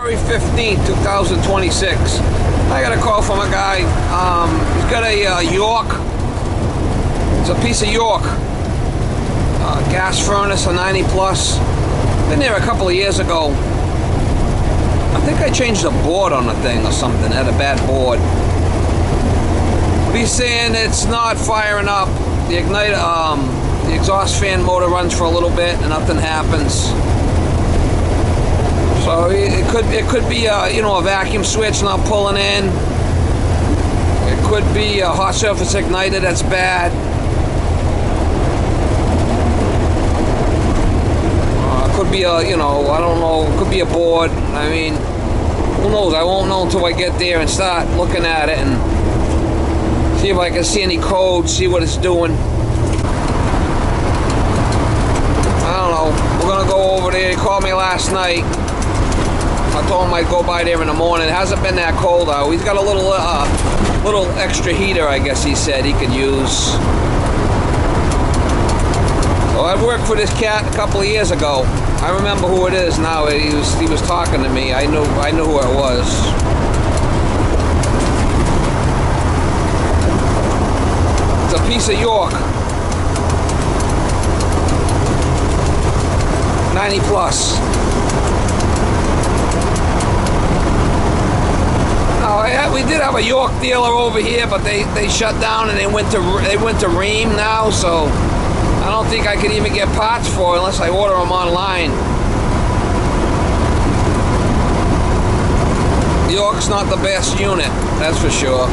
February 15th, 2026. I got a call from a guy. He's got a York. It's a piece of York. Gas furnace, a 90 plus. Been there a couple of years ago. I think I changed the board on the thing or something. Had a bad board. He's saying it's not firing up. The igniter, the exhaust fan motor runs for a little bit and nothing happens. So it could be a vacuum switch not pulling in. It could be a hot surface igniter that's bad. It could be I don't know. It could be a board. I mean, who knows? I won't know until I get there and start looking at it and see if I can see any code, see what it's doing. I don't know. We're gonna go over there. He called me last night. I told him I'd go by there in the morning. It hasn't been that cold out. He's got a little extra heater, I guess he said he could use. So I've worked for this cat a couple of years ago. I remember who it is now. He was talking to me. I knew who it was. It's a piece of York. 90 plus. We did have a York dealer over here, but they shut down and they went to Ream now, so I don't think I could even get parts for it unless I order them online. York's not the best unit, that's for sure.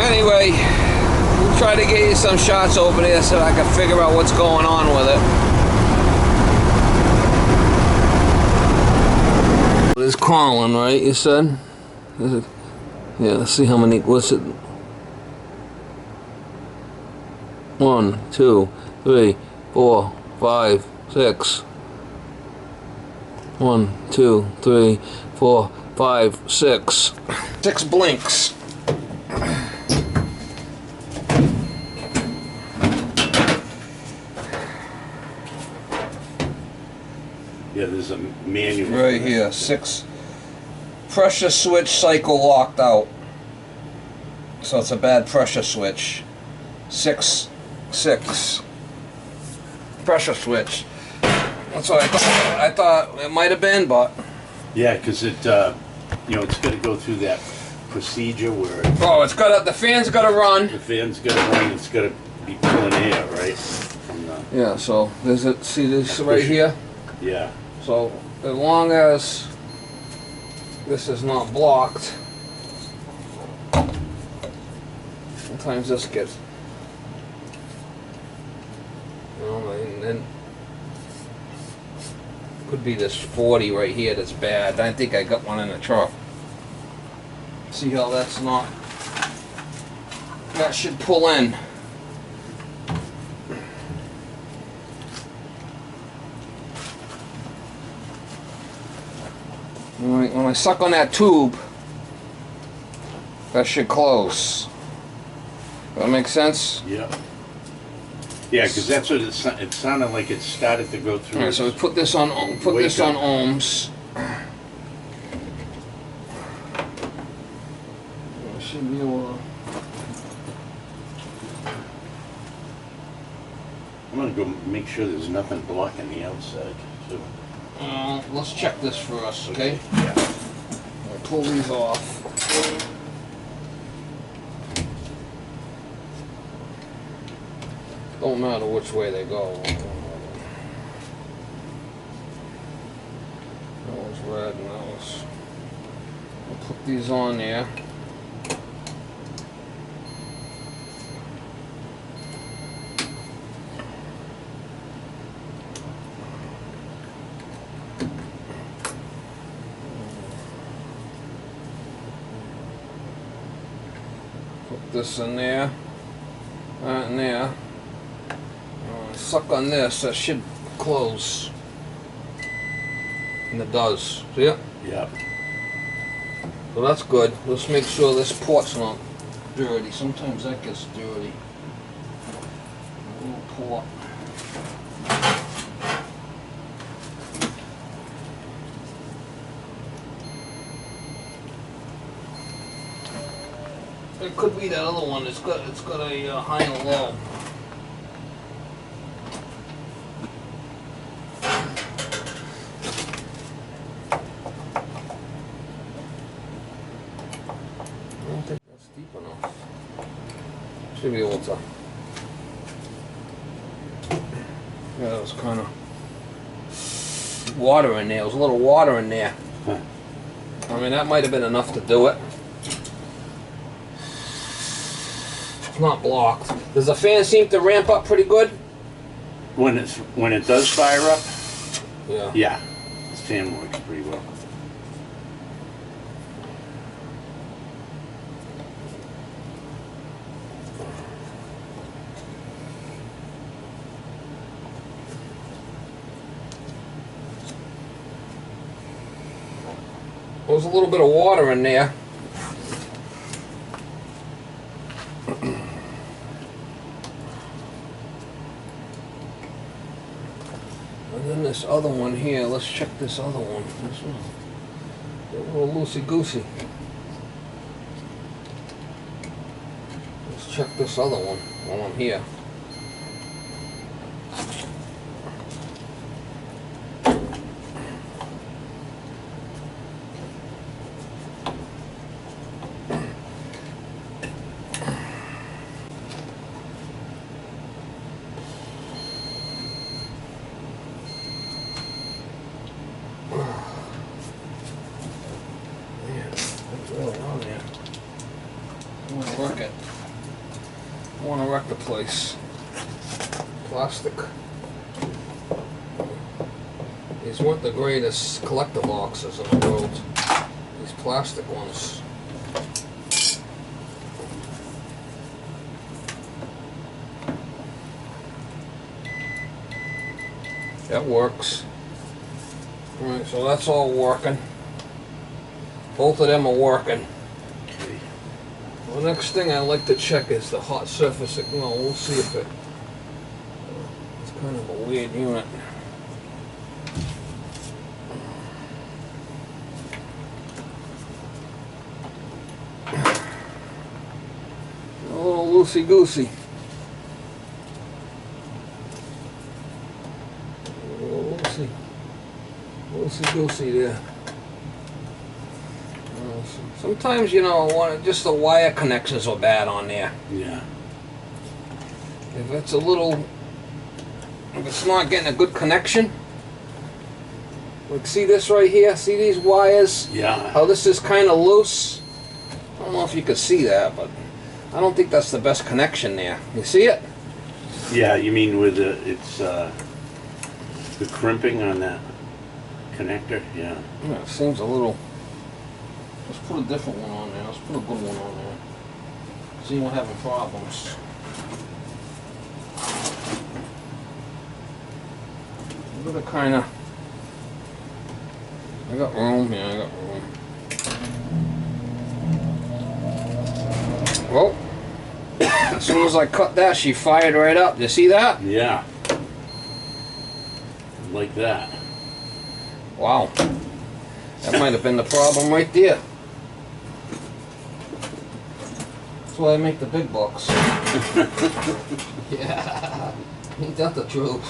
Anyway, we'll try to get you some shots over there so I can figure out what's going on with it. It's calling, right? You said? Is it? Yeah, let's see how many. What's it? 1, 2, 3, 4, 5, 6. 1, 2, 3, 4, 5, 6. 6 blinks. Yeah, there's a manual. Right here, 6. Pressure switch cycle locked out. So it's a bad pressure switch. 6 pressure switch. That's what I thought it might have been, but yeah, because it's got to go through that procedure where the fan's got to run. The fan's got to run. It's got to be pulling air, right? Yeah. So there's it. See this right here. Yeah. So as long as this is not blocked, sometimes this gets, and then could be this 40 right here that's bad. I think I got one in the truck. See how that's not, that should pull in. When I suck on that tube, that should close. Does that make sense? Yeah. Yeah, because that's what it sounded like. It started to go through. All right, so we put this on ohms. I should be able to. I'm gonna go make sure there's nothing blocking the outside. So. Let's check this first, okay? Yeah. I'll pull these off. Don't matter which way they go. That was red and that was. I'll put these on there. Put this in there, that in there. Suck on this, that should close. And it does. See it? Yeah. So that's good. Let's make sure this port's not dirty. Sometimes that gets dirty. port. It could be that other one. It's got a high and low. I don't think that's deep enough. Should be able to. Yeah, there was kind of water in there. There was a little water in there. Huh. I mean, that might have been enough to do it. It's not blocked. Does the fan seem to ramp up pretty good? When it does fire up, Yeah. yeah, the fan works pretty well. There was a little bit of water in there. And then this other one here, let's check this other one. This one, a little loosey-goosey. Let's check this other one while I'm here. I want to wreck the place. Plastic. These weren't the greatest collector boxes in the world. These plastic ones. That works. Alright, so that's all working. Both of them are working. The next thing I like to check is the hot surface. Well, we'll see if it. It's kind of a weird unit. A little loosey-goosey. A little loosey-goosey there. Sometimes, you know, just the wire connections are bad on there. Yeah. If it's a little, if it's not getting a good connection, like see this right here, see these wires? Yeah. How this is kind of loose? I don't know if you can see that, but I don't think that's the best connection there. You see it? Yeah, you mean with the crimping on that connector? Yeah. Yeah, it seems a little. Let's put a different one on there. Let's put a good one on there. See, we're having problems. Look at the kind of. I got room. Yeah, I got room. Well, as soon as I cut that, she fired right up. You see that? Yeah. Like that. Wow. That might have been the problem right there. That's why I make the big bucks. Yeah. Ain't that the truth?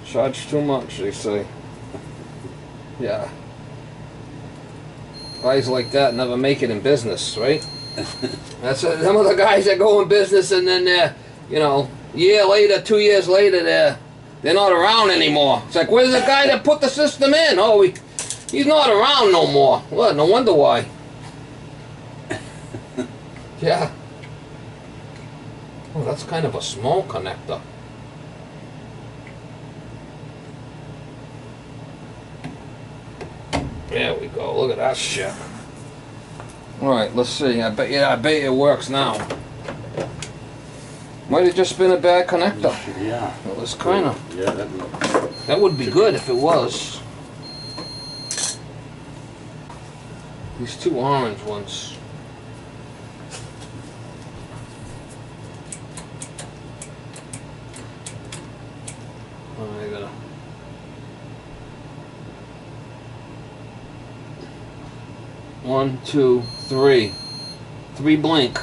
Charge too much, they say. Yeah. Guys like that never make it in business, right? That's some of the guys that go in business and then they're, you know, year later, 2 years later, they're not around anymore. It's like, where's the guy that put the system in? Oh, he's not around no more. Well, no wonder why. Yeah. Oh, that's kind of a small connector. There we go. Look at that shit. All right, let's see. I bet it works now. Might have just been a bad connector. Yeah. It was kind of. Yeah, That would be good if it was. These two orange ones. Oh, I gotta. One, two, three. Three blink.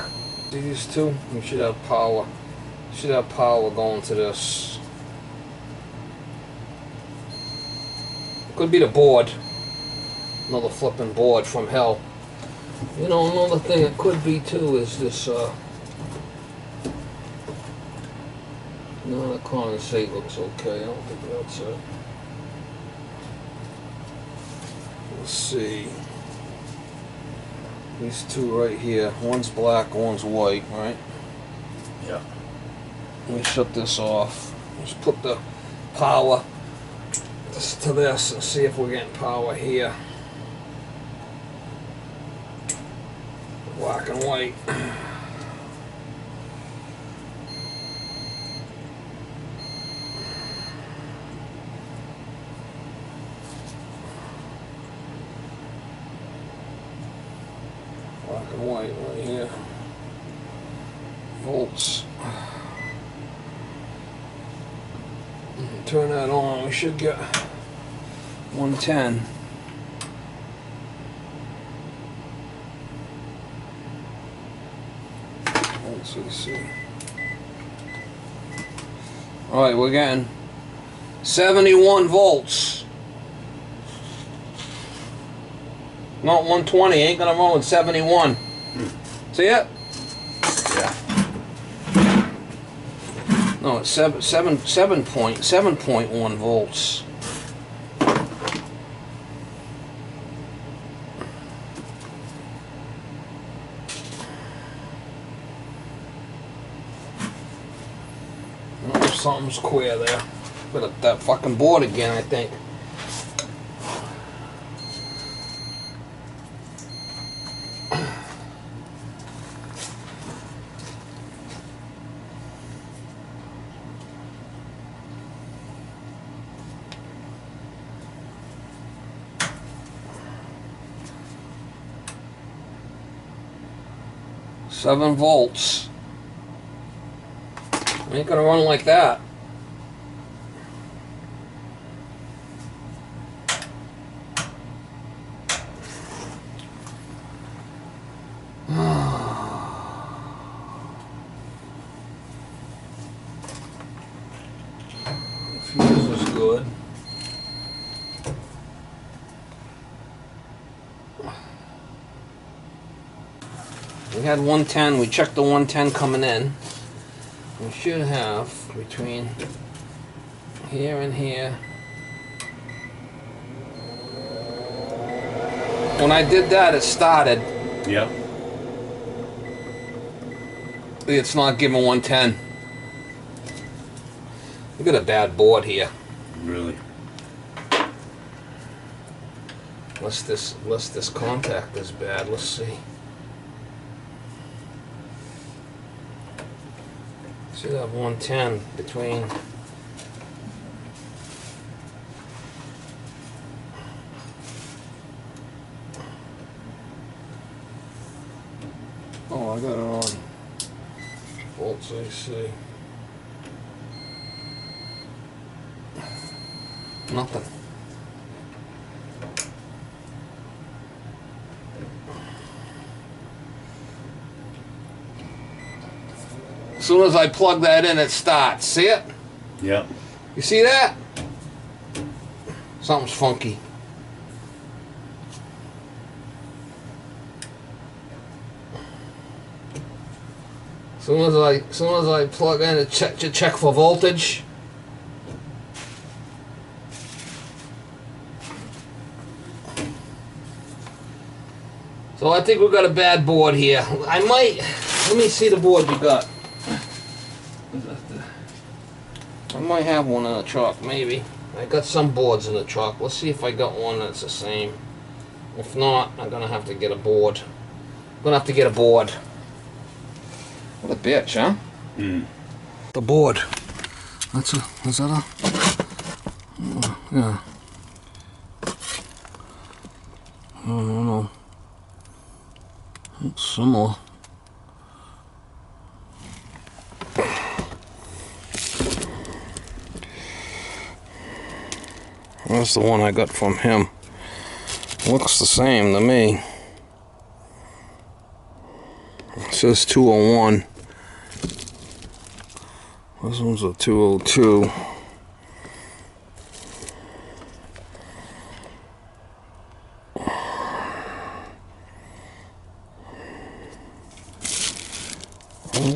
See these two? We should have power. Should have power going to this. Could be the board. Another flipping board from hell. You know, another thing it could be too is this, no, the condensate looks okay. I don't think that's it. Let's see. These two right here. One's black, one's white, right? Yeah. Let me shut this off. Just put the power to this and see if we're getting power here. Black and white. Black and white right here. Volts. Turn that on, we should get 110. Let's see. Alright, we're getting 71 volts. Not 120, ain't gonna run with 71. See it? Yeah. No, it's 7.1 volts. Oh, something's queer there. Bit of that fucking board again, I think. Seven volts. Ain't gonna run like that. Fuse is good. We had 110, we checked the 110 coming in. We should have between here and here. When I did that, it started. Yep. It's not giving 110. We got a bad board here. Really? Unless this contact is bad. Let's see. Should have 110 between. Oh, I got it on volts AC. Nothing. As soon as I plug that in, it starts. See it? Yep. You see that? Something's funky. As soon as I plug in and check for voltage. So I think we got a bad board here. Let me see the board we got. I might have one in the truck, maybe. I got some boards in the truck. Let's see if I got one that's the same. If not, I'm gonna have to get a board. I'm gonna have to get a board. What a bitch, huh? Mm. The board. Is that a? Yeah. I don't know. Looks similar. That's the one I got from him. Looks the same to me. It says 201. This one's a 202.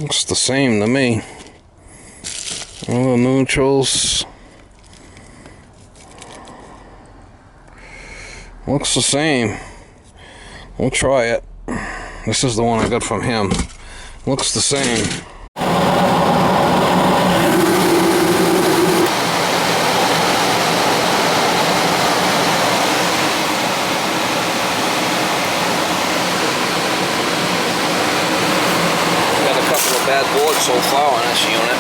Looks the same to me. All the neutrals. Looks the same. We'll try it. This is the one I got from him. Looks the same. Got a couple of bad boards so far on this unit.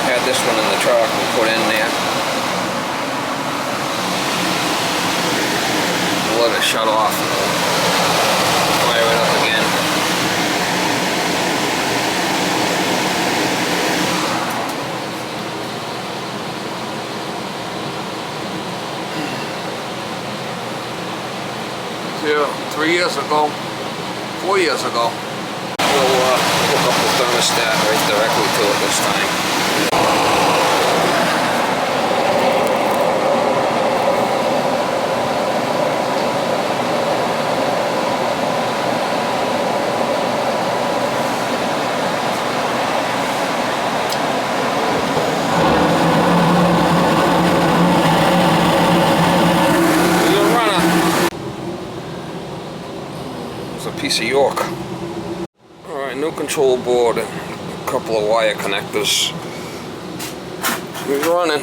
Had this one in the truck and put in there. Let it shut off and fire it up again. Yeah, 3 years ago, 4 years ago, we'll hook up the thermostat right directly to it this time. Piece of York. Alright, new control board, a couple of wire connectors. We're running.